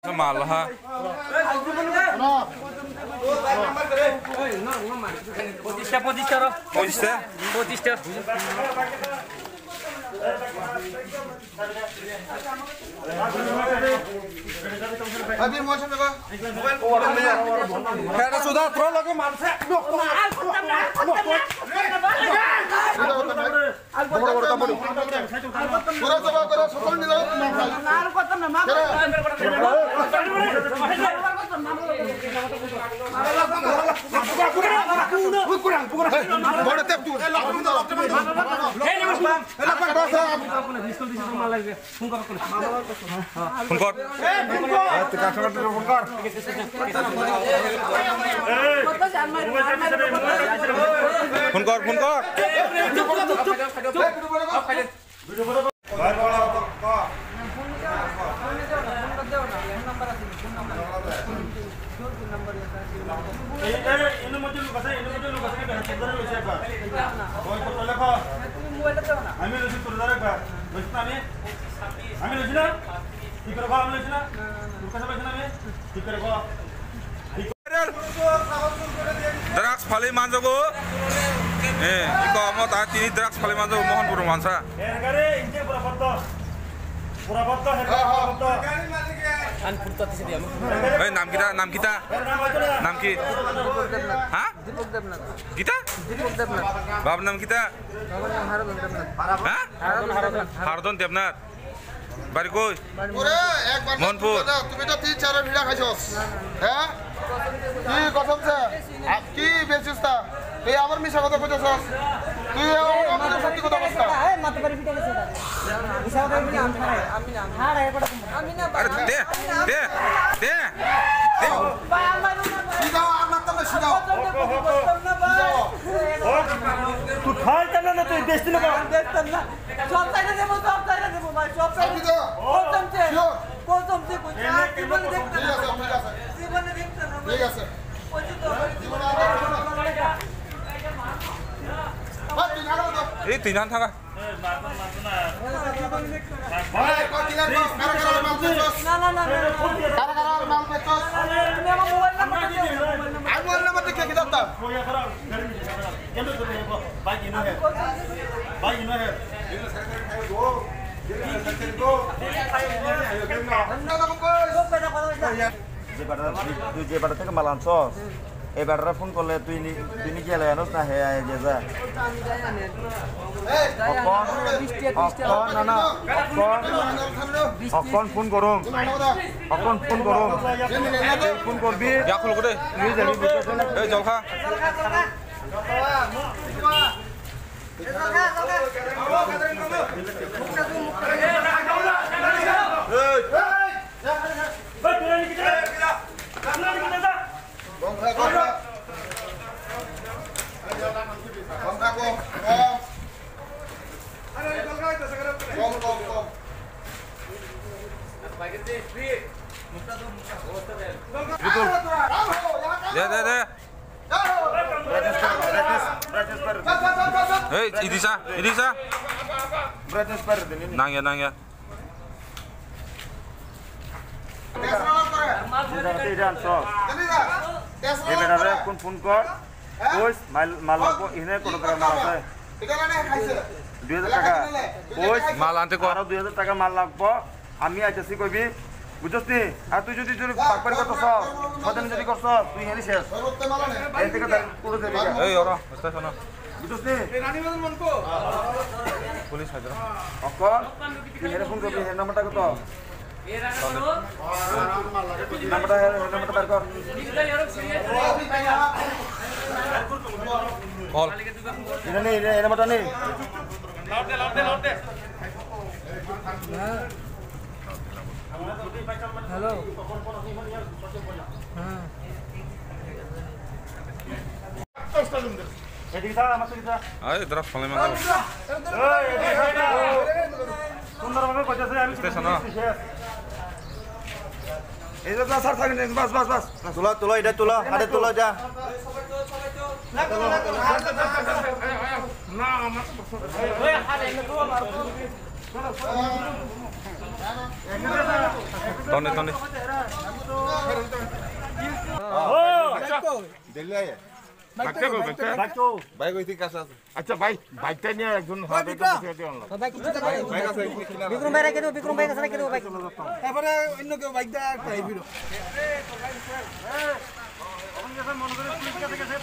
Malaha. Drugs paling manjogo, iko mau tadi drugs paling manjogo mohon burung mansa. Nam kita, hah? Kita? Bab nam kita? Hah? Hardon Devnath. Bari koi? Monpur. তুমি তো 3-4 ভিড়া খাইছস হ্যাঁ কি কসম সে কি বেচিসতা তুই আমার মিছা কথা কইছস তুই আমার সত্যি কথা বলছ এই মাথা পারি ফিটে গেছে মিছা কথা বলি আমি না হাড় এ পড়া আমি না আরে দে ভাই আমার সিধাও আমার তো সিধাও তুই খাই কেন না তুই দেশ দিন না দেখতাম না সব চাইনা দেব ভাই সব চাইনা কোনসমতে জীবনে দেখতাম না জীবনে দেখতাম না ঠিক আছে জীবনে এই তিনজন থাকা ভাই কত দিন কারা মাল বেচছস না কারা মাল বেচছস তুমি আমার মোবাইল নাম্বার দাও আমি মোবাইল নাম্বার দেখে কি দাও কোয়া করা কেন তো ভাই ইনো হে যে বাটা থেকে মাল আনছস এই বাটারা ফোন করলে তুই নিজে লাগানোস না হে আয় যে যা অকন ফোন করুম ফোন করবি খুল করে এই জল খা দে Hey, Idisa. brightness per din Nangya. এবারে কোন ফোন কর ওই মাল লাগবো ইনে কোন টাকা মাল আছে 2000 টাকা ওই মাল আনতে কর 2000 টাকা মাল লাগবো আমি আইতাছি কইবি বুঝছস নি আর তুই যদি পাকপারি করছস সদন যদি করছস তুই হেনি শেষ এই থেকে পুরো দেবি এই ওরা স্টেশন বুঝছস নি পুলিশ হাজার অকল তুই হেরে ফোন করবি হের নাম্বারটা কত নাম্বারটা বার কর কল এটা নেই এই নাম্বারটা নেই লাউডে হ্যালো হ্যাঁ এদিকে যা আমার সাথে যা এই দ্রাস ফলে মানে সুন্দরভাবে কইতাছে আমি স্টেশন এই যে স্যার থাকেন বাস তোলা এটা তোলা আরে তোলা যা না আমার তনে তনে আচ্ছা ভাই বাইকটা নিয়ে একজন বিক্রম ভাই রেখে দেবো, বিক্রম ভাই কাছে রেখে দেবো বাইক। এবারে অন্য কেউ বাইক দেয় একটা এই ভিড় মনে করে পুলিশ কাছে গেছে